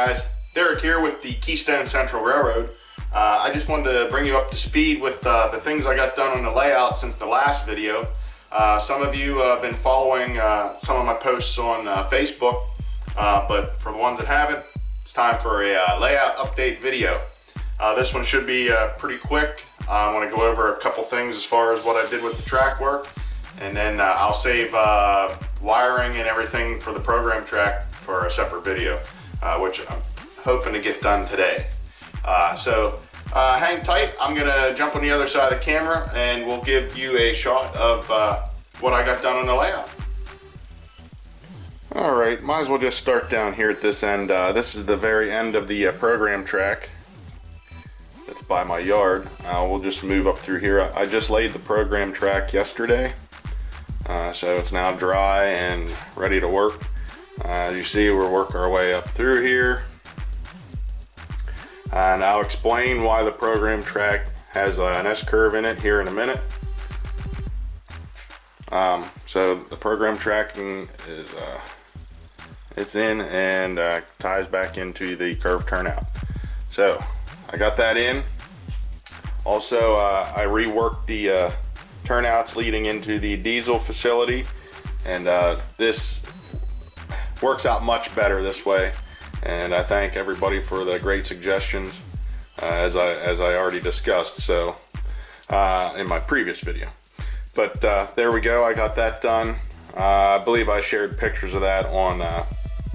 guys, Derek here with the Keystone Central Railroad. I just wanted to bring you up to speed with the things I got done on the layout since the last video. Some of you have been following some of my posts on Facebook, but for the ones that haven't, it's time for a layout update video. This one should be pretty quick. I want to go over a couple things as far as what I did with the track work, and then I'll save wiring and everything for the program track for a separate video, which I'm hoping to get done today. So hang tight. I'm gonna jump on the other side of the camera and we'll give you a shot of what I got done on the layout. Alright, might as well just start down here at this end. This is the very end of the program track. That's by my yard. We'll just move up through here. I just laid the program track yesterday, so it's now dry and ready to work. As you see, we're working our way up through here, and I'll explain why the program track has an S-curve in it here in a minute. So the program tracking is it's in and ties back into the curved turnout. So I got that in. Also, I reworked the turnouts leading into the diesel facility, and this works out much better this way, and I thank everybody for the great suggestions, as I already discussed, so in my previous video. But there we go, I got that done. I believe I shared pictures of that on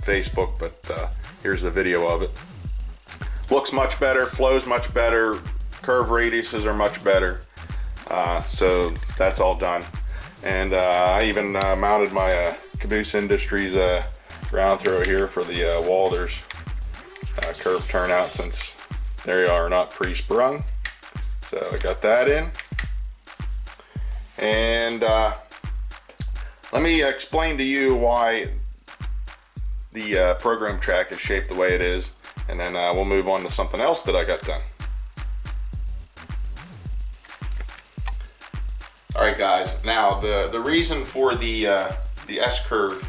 Facebook, but here's the video of it. Looks much better, flows much better, curve radiuses are much better, so that's all done. And I even mounted my Caboose Industries ground throw here for the Walters curved turnout, since they are not pre-sprung. So I got that in. And let me explain to you why the program track is shaped the way it is, and then we'll move on to something else that I got done. Alright guys, now the reason for the S-curve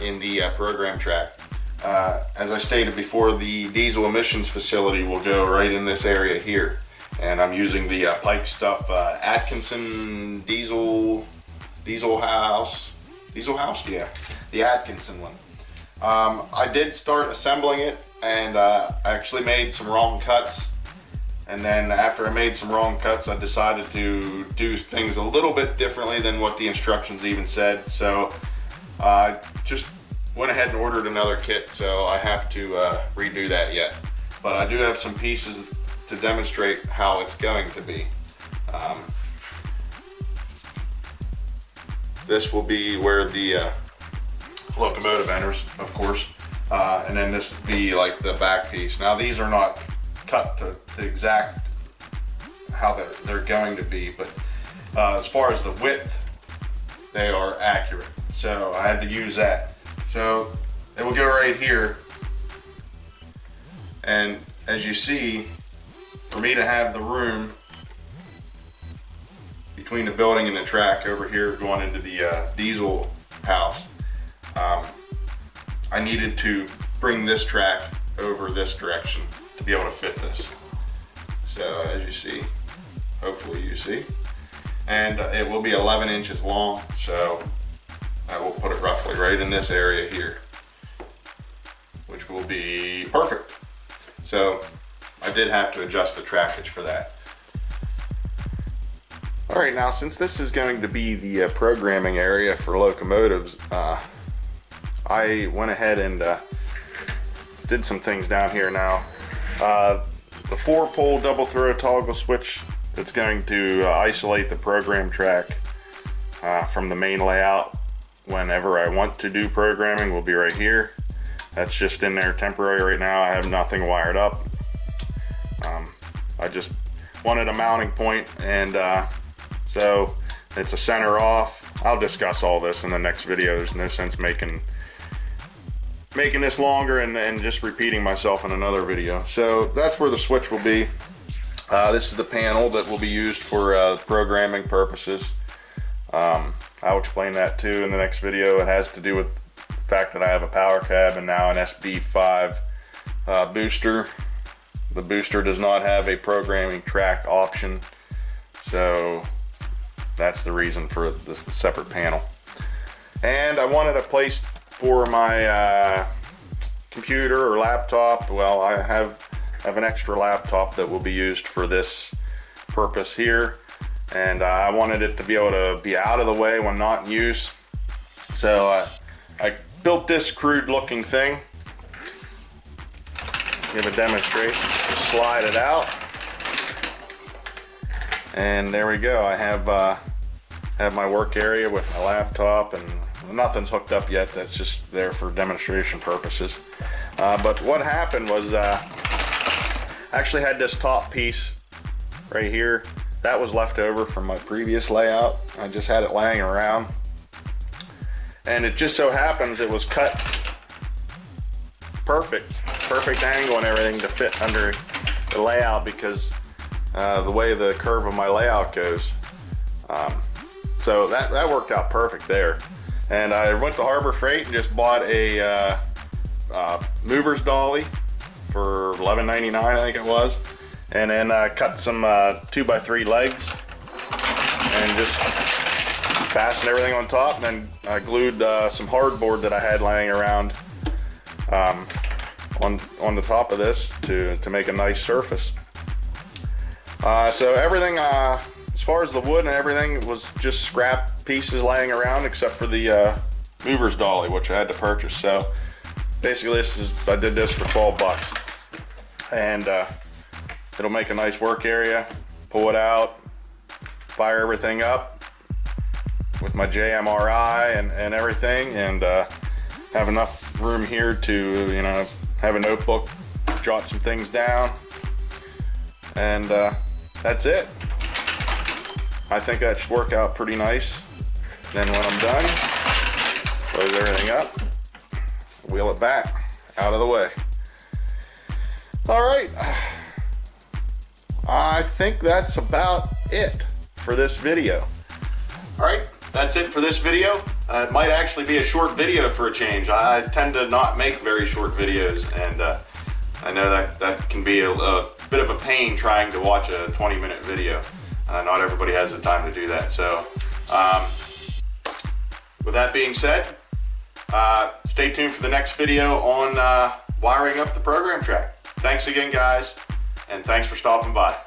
in the program track, as I stated before, the diesel emissions facility will go right in this area here, and I'm using the Pike Stuff Atkinson diesel house, yeah, the Atkinson one. I did start assembling it, and I actually made some wrong cuts, and then after I made some wrong cuts, I decided to do things a little bit differently than what the instructions even said. So I just went ahead and ordered another kit, so I have to redo that yet. But I do have some pieces to demonstrate how it's going to be. This will be where the locomotive enters, of course, and then this would be like the back piece. Now these are not cut to exact how they're going to be, but as far as the width, they are accurate. So I had to use that. So it will go right here, and as you see, for me to have the room between the building and the track over here going into the diesel house, I needed to bring this track over this direction to be able to fit this. So as you see, hopefully you see, and it will be 11 inches long, so I will put it roughly right in this area here, which will be perfect. So I did have to adjust the trackage for that. Alright, now since this is going to be the programming area for locomotives, I went ahead and did some things down here now. The 4-pole double throw toggle switch that's going to isolate the program track from the main layout whenever I want to do programming will be right here. That's just in there temporary right now. I have nothing wired up. I just wanted a mounting point, and so it's a center off. I'll discuss all this in the next video. There's no sense making this longer and just repeating myself in another video. So that's where the switch will be. This is the panel that will be used for programming purposes. I'll explain that too in the next video. It has to do with the fact that I have a power cab and now an SB5 booster. The booster does not have a programming track option, so that's the reason for this separate panel. And I wanted a place for my computer or laptop. Well, I have an extra laptop that will be used for this purpose here, and I wanted it to be able to be out of the way when not in use. So I built this crude looking thing. Give a demonstration. Just slide it out, and there we go. I have my work area with my laptop, and nothing's hooked up yet. That's just there for demonstration purposes. But what happened was I actually had this top piece right here that was left over from my previous layout. I just had it laying around, and it just so happens it was cut perfect angle and everything to fit under the layout, because the way the curve of my layout goes. So that worked out perfect there. And I went to Harbor Freight and just bought a mover's dolly for $11.99, I think it was, and then cut some 2x3 legs and just fastened everything on top, and then I glued some hardboard that I had laying around on the top of this to make a nice surface. So everything, as far as the wood and everything, was just scrap pieces laying around, except for the mover's dolly, which I had to purchase. So basically, I did this for 12 bucks, and it'll make a nice work area. Pull it out, fire everything up with my JMRI and everything, and have enough room here to, have a notebook, jot some things down, and that's it. I think that should work out pretty nice. Then when I'm done, close everything up, wheel it back out of the way. All right, I think that's about it for this video. All right, that's it for this video. It might actually be a short video for a change. I tend to not make very short videos, and I know that can be a bit of a pain trying to watch a 20-minute video. Not everybody has the time to do that. So with that being said, stay tuned for the next video on wiring up the program track. Thanks again, guys, and thanks for stopping by.